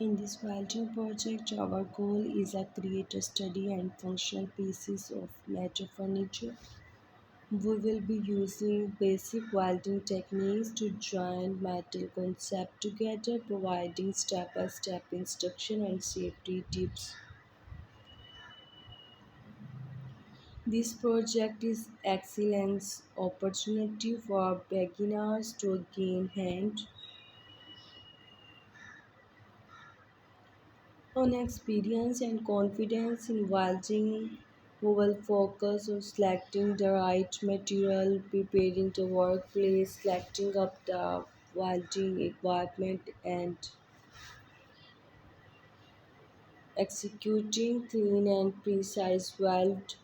In this welding project, our goal is to create a steady and functional pieces of metal furniture. We will be using basic welding techniques to join metal concepts together, providing step-by-step instruction and safety tips. This project is excellent opportunity for beginners to gain hand on experience and confidence in welding. We will focus on selecting the right material, preparing the workplace, selecting up the welding equipment, and executing clean and precise weld.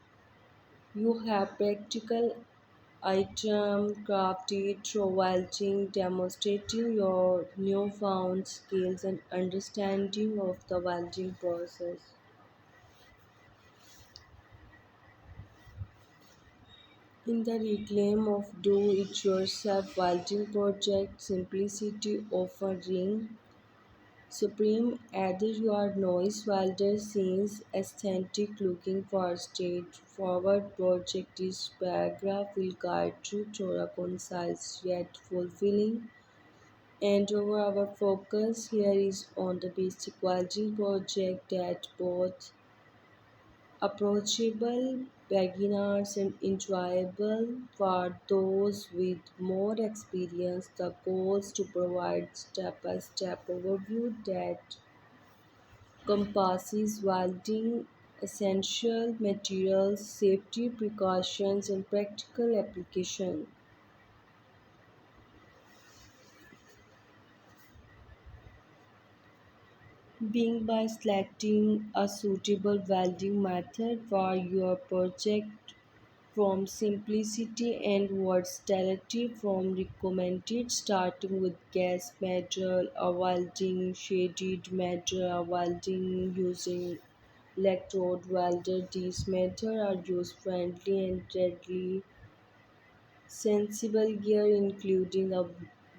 You have practical item crafted through welding, demonstrating your newfound skills and understanding of the welding process. In the reclaim of do-it-yourself welding project, simplicity offering supreme. Either you are noise welder scenes aesthetic looking for a straightforward project, this paragraph will guide you through a concise yet fulfilling. And over our focus here is on the basic welding project that both approachable beginners and enjoyable for those with more experience. The goal is to provide step-by-step overview that encompasses welding essential materials, safety precautions, and practical application. Being by selecting a suitable welding method for your project. From simplicity and versatility from recommended starting with gas metal, a welding shaded metal, a welding using electrode welder. These methods are user friendly and readily sensible gear including a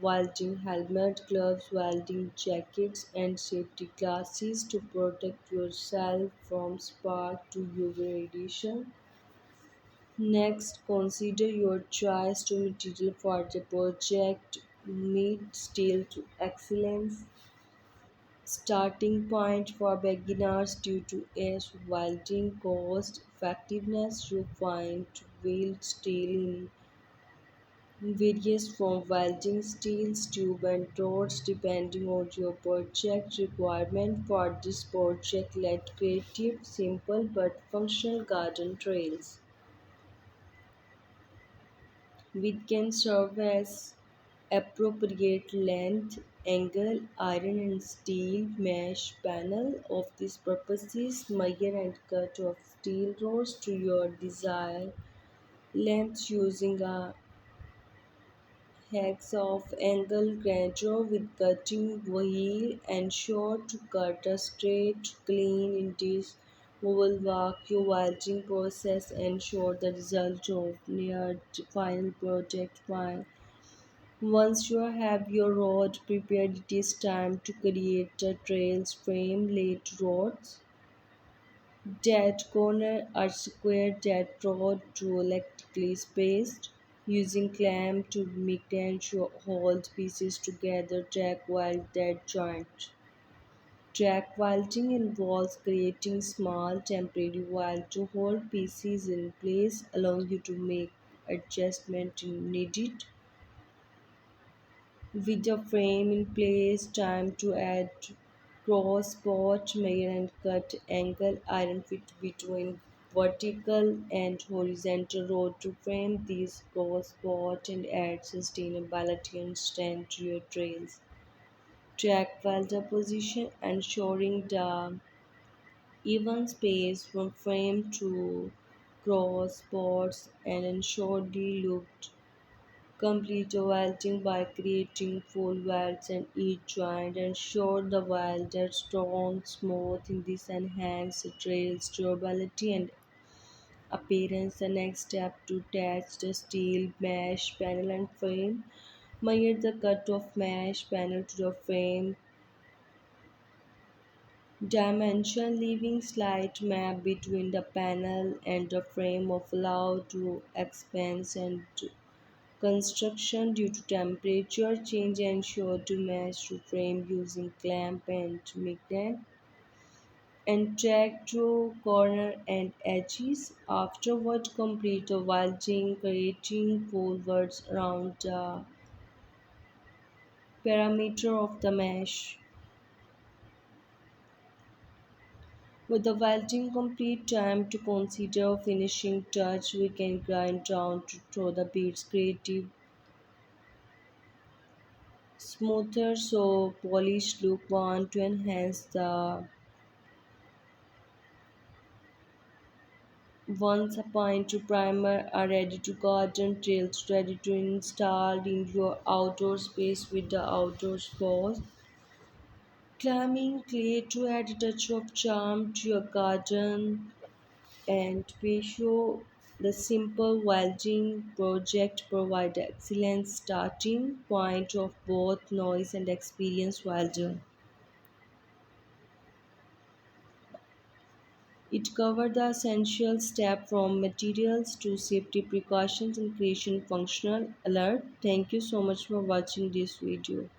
welding helmet, gloves, welding jackets, and safety glasses to protect yourself from spark to UV radiation. Next, consider your choice to material for the project. Meet steel to excellence. Starting point for beginners due to its welding cost effectiveness. You find weld steel in various from welding steels, tube and rods depending on your project requirement. For this project, let creative, simple but functional garden trails. Which can serve as appropriate length, angle, iron and steel mesh panel. Of these purposes, measure and cut of steel rods to your desired length using a hex of angle grinder with cutting wheel. Ensure to cut a straight, clean in this. We will walk your welding process. Ensure the result of near final project fine. Once you have your rod prepared, it is time to create a trails frame. Laid rods that corner are square that rod to electrically spaced using clamp to make and hold pieces together. Track weld that joint. Track welding involves creating small temporary weld to hold pieces in place, allowing you to make adjustment needed. With the frame in place, time to add cross spot, measure and cut angle, iron fit between vertical and horizontal rod to frame these cross spot and add sustainability and strength to your trails. Track welder position, ensuring the even space from frame to cross spots and ensure the looked complete the welding by creating full welds in each joint. Ensure the weld is strong, smooth. In this enhance the trail's durability and appearance. The next step to attach the steel mesh panel and frame. Measure the cut of mesh panel to the frame Dimension leaving slight map between the panel and the frame of allow to expanse and construction due to temperature change ensure to match to frame using clamp and magnet and track to corner and edges. Afterward complete the welding creating forwards around the perimeter of the mesh. With the welding complete, time to consider finishing touch. We can grind down to throw the beads creative smoother so polished look want to enhance the once applied to primer are ready to garden trails ready to install in your outdoor space with the outdoor spot. Climbing clay to add a touch of charm to your garden and Pesho, the simple welding project provide excellent starting point of both noise and experienced welder. It covered the essential step from materials to safety precautions and creation functional alert. Thank you so much for watching this video.